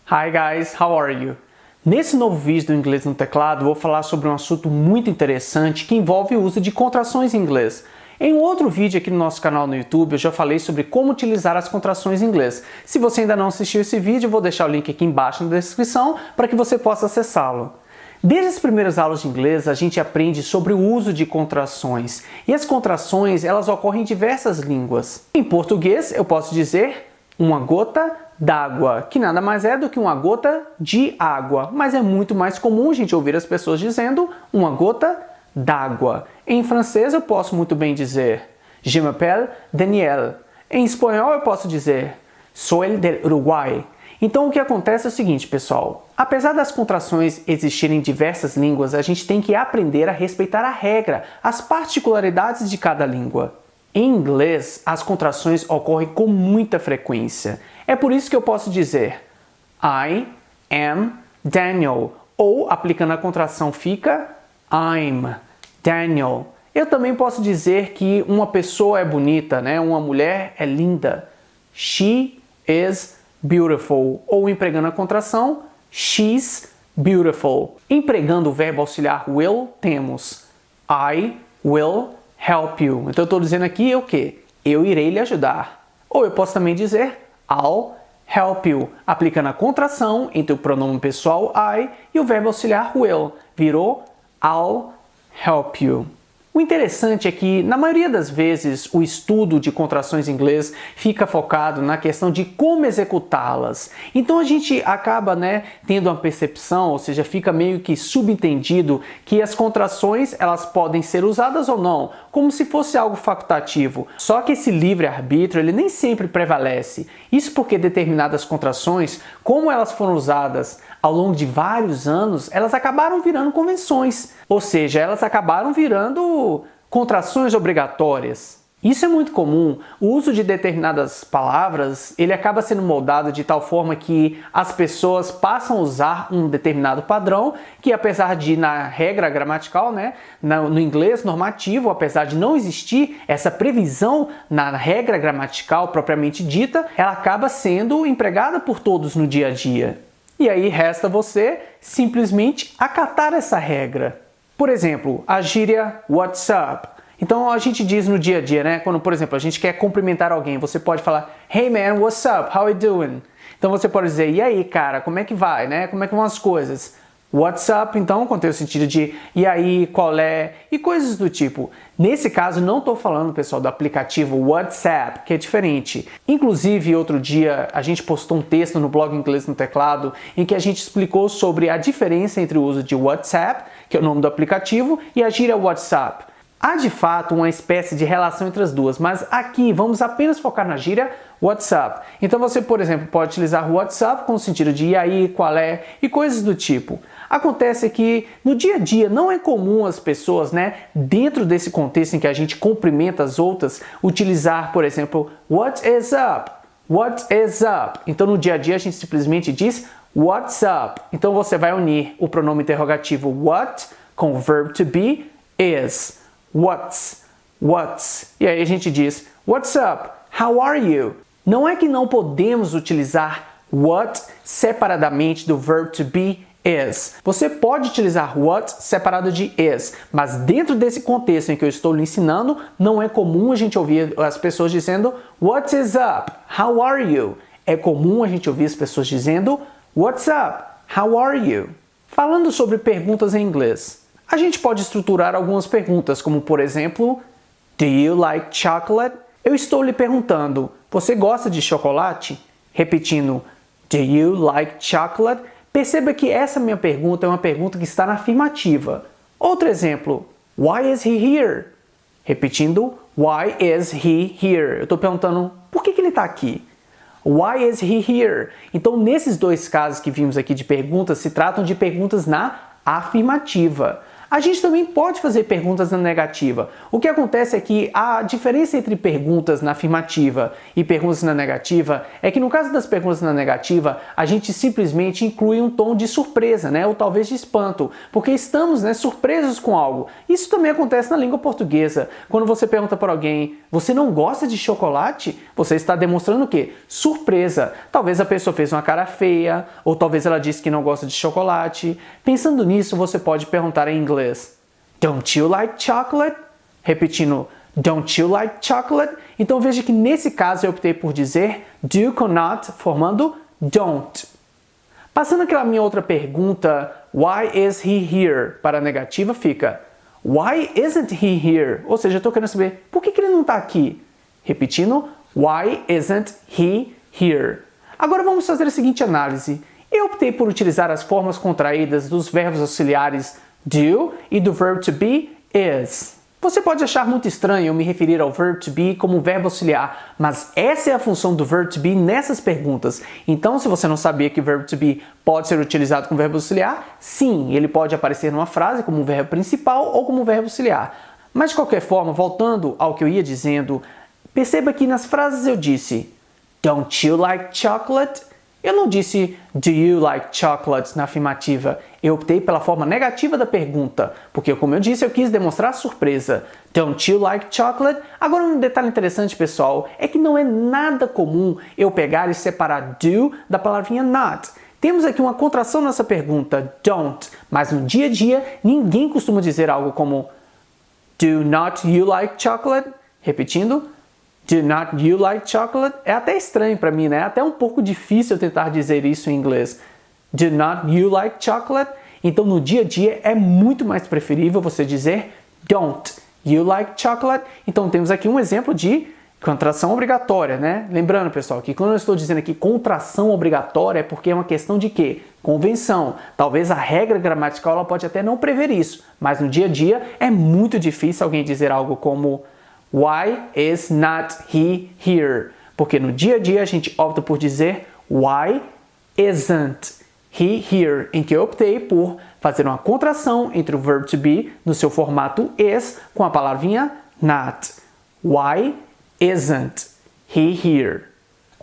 Hi guys, how are you? Nesse novo vídeo do Inglês no Teclado, vou falar sobre um assunto muito interessante que envolve o uso de contrações em inglês. Em um outro vídeo aqui no nosso canal no YouTube, eu já falei sobre como utilizar as contrações em inglês. Se você ainda não assistiu esse vídeo, eu vou deixar o link aqui embaixo na descrição para que você possa acessá-lo. Desde as primeiras aulas de inglês, a gente aprende sobre o uso de contrações. E as contrações, elas ocorrem em diversas línguas. Em português, eu posso dizer uma gota d'água, que nada mais é do que uma gota de água, mas é muito mais comum a gente ouvir as pessoas dizendo uma gota d'água. Em francês eu posso muito bem dizer Je m'appelle Daniel. Em espanhol eu posso dizer Soy del Uruguay. Então o que acontece é o seguinte, pessoal. Apesar das contrações existirem em diversas línguas, a gente tem que aprender a respeitar a regra, as particularidades de cada língua. Em inglês, as contrações ocorrem com muita frequência. É por isso que eu posso dizer I am Daniel. Ou, aplicando a contração, fica I'm Daniel. Eu também posso dizer que uma pessoa é bonita, né? Uma mulher é linda. She is beautiful. Ou, empregando a contração, she's beautiful. Empregando o verbo auxiliar will, temos I will help you. Então eu estou dizendo aqui o quê? Eu irei lhe ajudar. Ou eu posso também dizer I'll help you, aplicando a contração entre o pronome pessoal I e o verbo auxiliar will. Virou I'll help you. O interessante é que, na maioria das vezes, o estudo de contrações em inglês fica focado na questão de como executá-las. Então a gente acaba, tendo uma percepção, ou seja, fica meio que subentendido que as contrações elas podem ser usadas ou não, como se fosse algo facultativo. Só que esse livre-arbítrio ele nem sempre prevalece. Isso porque determinadas contrações, como elas foram usadas ao longo de vários anos, elas acabaram virando convenções. Ou seja, elas acabaram virando contrações obrigatórias. Isso é muito comum. O uso de determinadas palavras, ele acaba sendo moldado de tal forma que as pessoas passam a usar um determinado padrão que, apesar de, na regra gramatical, no inglês normativo, apesar de não existir essa previsão na regra gramatical propriamente dita, ela acaba sendo empregada por todos no dia a dia. E aí resta você simplesmente acatar essa regra. Por exemplo, a gíria what's up. Então a gente diz no dia a dia, quando, por exemplo, a gente quer cumprimentar alguém, você pode falar Hey man, what's up? How you doing? Então você pode dizer, e aí cara, como é que vai, Como é que vão as coisas? What's up, então, contém o sentido de e aí, qual é, e coisas do tipo. Nesse caso, não estou falando, pessoal, do aplicativo WhatsApp, que é diferente. Inclusive, outro dia, a gente postou um texto no blog Inglês no Teclado, em que a gente explicou sobre a diferença entre o uso de WhatsApp, que é o nome do aplicativo, e a gíria WhatsApp. Há, de fato, uma espécie de relação entre as duas, mas aqui vamos apenas focar na gíria WhatsApp. Então você, por exemplo, pode utilizar WhatsApp com o sentido de e aí, qual é, e coisas do tipo. Acontece que no dia a dia não é comum as pessoas, dentro desse contexto em que a gente cumprimenta as outras, utilizar, por exemplo, what is up? What is up? Então no dia a dia a gente simplesmente diz what's up? Então você vai unir o pronome interrogativo what com o verbo to be is. What's. E aí a gente diz what's up? How are you? Não é que não podemos utilizar what separadamente do verbo to be is. Você pode utilizar what separado de is, mas dentro desse contexto em que eu estou lhe ensinando, não é comum a gente ouvir as pessoas dizendo what is up? How are you? É comum a gente ouvir as pessoas dizendo what's up? How are you? Falando sobre perguntas em inglês, a gente pode estruturar algumas perguntas, como por exemplo, do you like chocolate? Eu estou lhe perguntando, você gosta de chocolate? Repetindo, do you like chocolate? Perceba que essa minha pergunta é uma pergunta que está na afirmativa. Outro exemplo, why is he here? Repetindo, why is he here? Eu estou perguntando, por que ele está aqui? Why is he here? Então, nesses dois casos que vimos aqui de perguntas, se tratam de perguntas na afirmativa. A gente também pode fazer perguntas na negativa. O que acontece é que a diferença entre perguntas na afirmativa e perguntas na negativa é que no caso das perguntas na negativa, a gente simplesmente inclui um tom de surpresa, né? Ou talvez de espanto, porque estamos, né, surpresos com algo. Isso também acontece na língua portuguesa. Quando você pergunta para alguém, você não gosta de chocolate? Você está demonstrando o quê? Surpresa. Talvez a pessoa fez uma cara feia, ou talvez ela disse que não gosta de chocolate. Pensando nisso, você pode perguntar em inglês: Don't you like chocolate? Repetindo, Don't you like chocolate? Então veja que nesse caso eu optei por dizer do com not, formando don't. Passando aquela minha outra pergunta, why is he here? Para a negativa fica why isn't he here? Ou seja, eu estou querendo saber por que ele não está aqui. Repetindo, why isn't he here? Agora vamos fazer a seguinte análise. Eu optei por utilizar as formas contraídas dos verbos auxiliares do e do verbo to be is. Você pode achar muito estranho eu me referir ao verbo to be como verbo auxiliar, mas essa é a função do verbo to be nessas perguntas. Então, se você não sabia que o verbo to be pode ser utilizado como verbo auxiliar, sim, ele pode aparecer numa frase como verbo principal ou como verbo auxiliar. Mas de qualquer forma, voltando ao que eu ia dizendo, perceba que nas frases eu disse Don't you like chocolate? Eu não disse Do you like chocolate na afirmativa. Eu optei pela forma negativa da pergunta, porque como eu disse, eu quis demonstrar surpresa. Don't you like chocolate? Agora um detalhe interessante, pessoal, é que não é nada comum eu pegar e separar do da palavrinha not. Temos aqui uma contração nessa pergunta, don't, mas no dia a dia ninguém costuma dizer algo como Do not you like chocolate? Repetindo, Do not you like chocolate? É até estranho para mim, né? É até um pouco difícil tentar dizer isso em inglês. Do not you like chocolate? Então, no dia a dia, é muito mais preferível você dizer Don't you like chocolate? Então, temos aqui um exemplo de contração obrigatória, né? Lembrando, pessoal, que quando eu estou dizendo aqui contração obrigatória é porque é uma questão de quê? Convenção. Talvez a regra gramatical ela pode até não prever isso, mas no dia a dia é muito difícil alguém dizer algo como Why is not he here? Porque no dia a dia a gente opta por dizer Why isn't he here? Em que eu optei por fazer uma contração entre o verbo to be no seu formato is com a palavrinha not. Why isn't he here?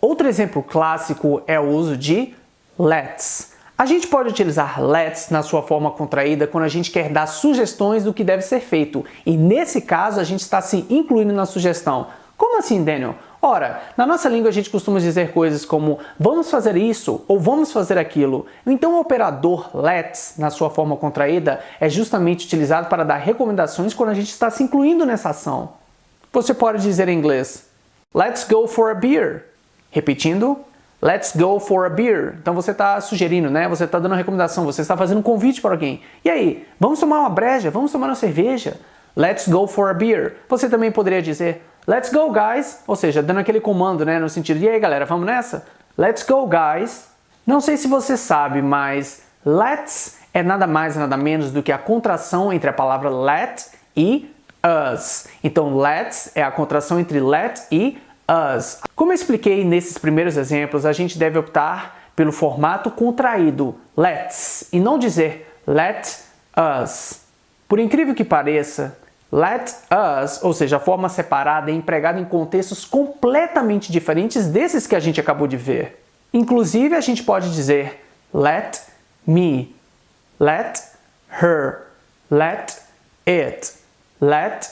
Outro exemplo clássico é o uso de let's. A gente pode utilizar let's na sua forma contraída quando a gente quer dar sugestões do que deve ser feito. E nesse caso, a gente está se incluindo na sugestão. Como assim, Daniel? Ora, na nossa língua a gente costuma dizer coisas como vamos fazer isso ou vamos fazer aquilo. Então o operador let's, na sua forma contraída, é justamente utilizado para dar recomendações quando a gente está se incluindo nessa ação. Você pode dizer em inglês, let's go for a beer. Repetindo, let's go for a beer. Então você está sugerindo, né? Você está dando uma recomendação, você está fazendo um convite para alguém. E aí, vamos tomar uma breja, vamos tomar uma cerveja. Let's go for a beer. Você também poderia dizer, let's go guys, ou seja, dando aquele comando, né? No sentido de, e aí galera, vamos nessa? Let's go guys. Não sei se você sabe, mas let's é nada mais nada menos do que a contração entre a palavra let e us. Então let's é a contração entre let e us. Como eu expliquei nesses primeiros exemplos, a gente deve optar pelo formato contraído, let's, e não dizer let us. Por incrível que pareça, let us, ou seja, a forma separada, é empregada em contextos completamente diferentes desses que a gente acabou de ver. Inclusive, a gente pode dizer let me, let her, let it, let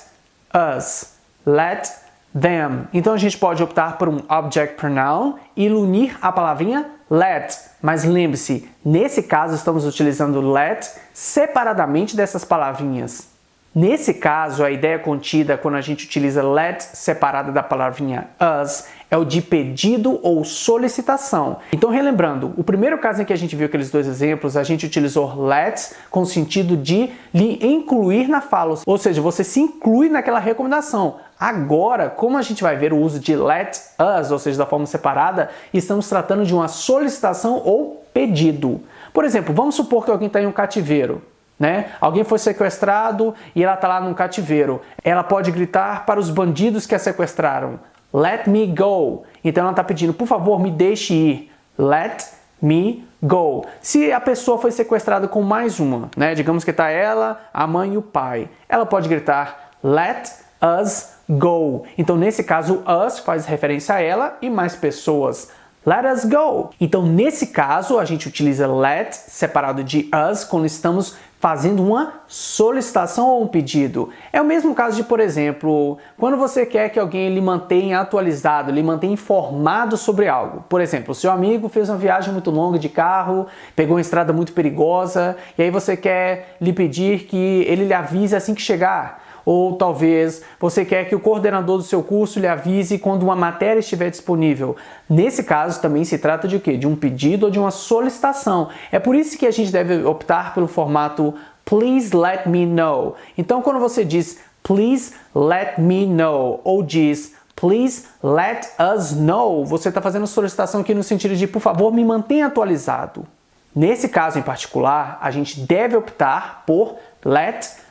us, let them. Então a gente pode optar por um object pronoun e unir a palavrinha let. Mas lembre-se, nesse caso estamos utilizando let separadamente dessas palavrinhas. Nesse caso, a ideia contida quando a gente utiliza let separada da palavrinha us é o de pedido ou solicitação. Então, relembrando, o primeiro caso em que a gente viu aqueles dois exemplos, a gente utilizou let com o sentido de lhe incluir na fala, ou seja, você se inclui naquela recomendação. Agora, como a gente vai ver o uso de let us, ou seja, da forma separada, estamos tratando de uma solicitação ou pedido. Por exemplo, vamos supor que alguém está em um cativeiro. Né? Alguém foi sequestrado e ela está lá num cativeiro. Ela pode gritar para os bandidos que a sequestraram, let me go. Então ela está pedindo, por favor, me deixe ir. Let me go. Se a pessoa foi sequestrada com mais uma, né? Digamos que está ela, a mãe e o pai. Ela pode gritar let us go. Então, nesse caso, us faz referência a ela e mais pessoas. Let us go. Então, nesse caso, a gente utiliza let separado de us quando estamos fazendo uma solicitação ou um pedido. É o mesmo caso de, por exemplo, quando você quer que alguém lhe mantenha atualizado, lhe mantenha informado sobre algo. Por exemplo, seu amigo fez uma viagem muito longa de carro, pegou uma estrada muito perigosa, e aí você quer lhe pedir que ele lhe avise assim que chegar. Ou talvez você quer que o coordenador do seu curso lhe avise quando uma matéria estiver disponível. Nesse caso também se trata de o quê? De um pedido ou de uma solicitação. É por isso que a gente deve optar pelo formato please let me know. Então quando você diz please let me know ou diz please let us know, você está fazendo solicitação aqui no sentido de por favor me mantenha atualizado. Nesse caso em particular, a gente deve optar por let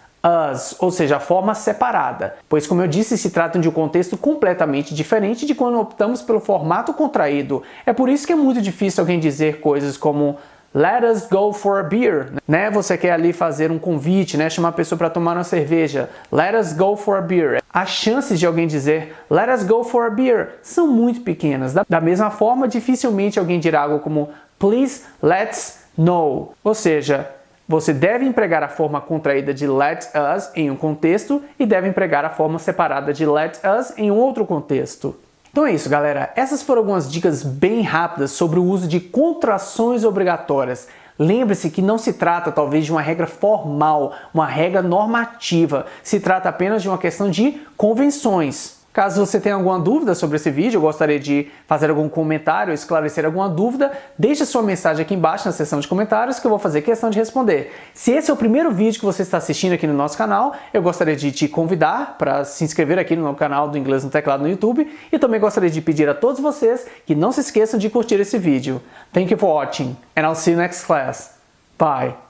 us, ou seja, a forma separada, pois como eu disse, se trata de um contexto completamente diferente de quando optamos pelo formato contraído. É por isso que é muito difícil alguém dizer coisas como let us go for a beer, né? Você quer ali fazer um convite, né? Chamar a pessoa para tomar uma cerveja. Let us go for a beer. As chances de alguém dizer let us go for a beer são muito pequenas. Da mesma forma, dificilmente alguém dirá algo como please let's know, ou seja, você deve empregar a forma contraída de let us em um contexto e deve empregar a forma separada de let us em um outro contexto. Então é isso, galera. Essas foram algumas dicas bem rápidas sobre o uso de contrações obrigatórias. Lembre-se que não se trata talvez de uma regra formal, uma regra normativa. Se trata apenas de uma questão de convenções. Caso você tenha alguma dúvida sobre esse vídeo, eu gostaria de fazer algum comentário, esclarecer alguma dúvida, deixe sua mensagem aqui embaixo na seção de comentários que eu vou fazer questão de responder. Se esse é o primeiro vídeo que você está assistindo aqui no nosso canal, eu gostaria de te convidar para se inscrever aqui no meu canal do Inglês no Teclado no YouTube e também gostaria de pedir a todos vocês que não se esqueçam de curtir esse vídeo. Thank you for watching and I'll see you next class. Bye!